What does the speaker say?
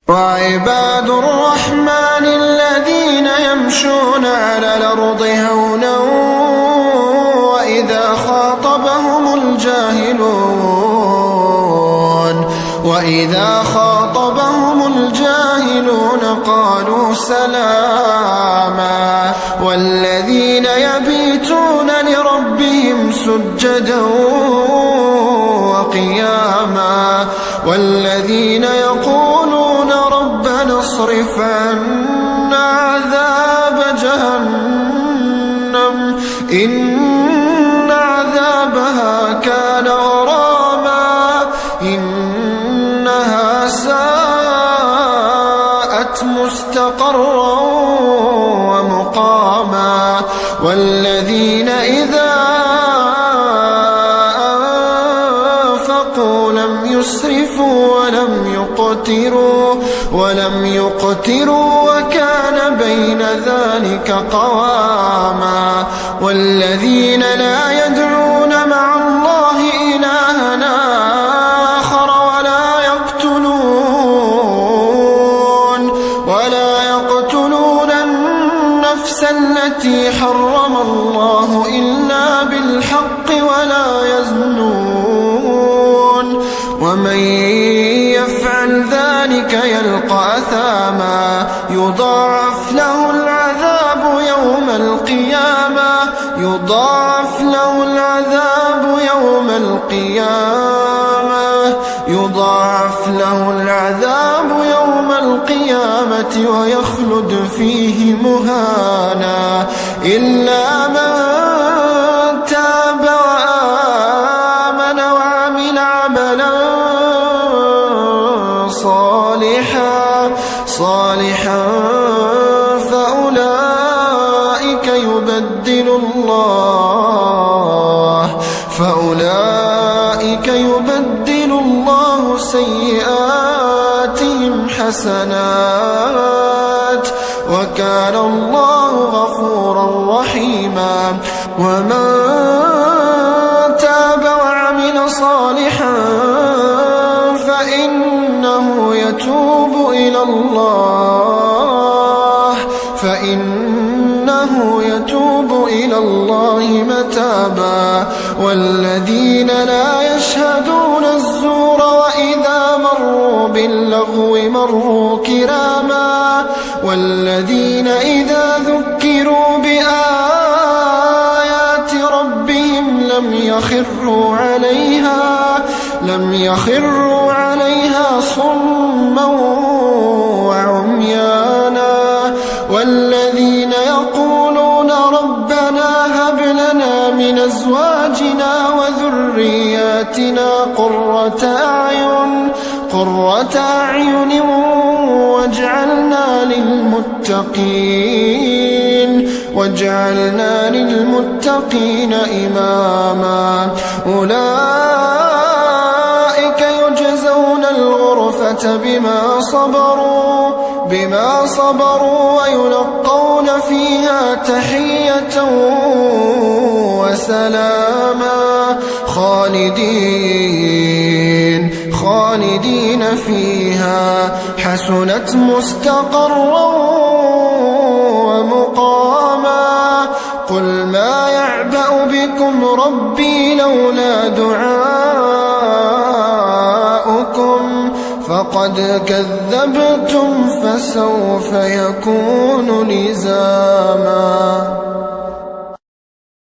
وعباد الرحمن الذين يمشون على الأرض هونا وإذا خاطبهم الجاهلون قالوا سلاما والذين يبيتون لربهم سجدا وقياما والذين يقولون ربنا اصرف عنا عذاب جهنم إن عذابها كان غراما إنها ساءت مستقرا ومقاما والذين إذا أنفقوا لم يسرفوا ولم يقتروا وكان بين ذلك قواما والذين لا يدعون مع الله إلها آخر ولا يقتلون النفس التي حرم الله إلا بالحق ولا يزنون ومن يفعل ذلك يلقى أثاما يضاعف له العذاب يوم القيامة ويخلد فيه مهانا إلا من تاب وآمن وعمل عملا صالحا فأولئك يبدل الله سيئاتهم حسنات وكان الله غفورا رحيما ومن تاب وعمل صالحا فإنه يتوب إلى الله متابا والذين لا يشهدون الزور وإذا مروا باللغو مروا كراما والذين إذا ذكروا بآيات ربهم لم يخروا عليها صما وعميانا والذين يقولون ربنا هب لنا من أزواجنا وذرياتنا قرة أعين واجعلنا للمتقين إماما أولئك يجزون الغرفة بما صبروا ويلقون فيها تحية وسلاما خالدين فيها حسنت مستقرا ومقاما قل ما يعبأ بكم ربي لولا دعاؤكم فقد كذبتم فسوف يكون لزاما.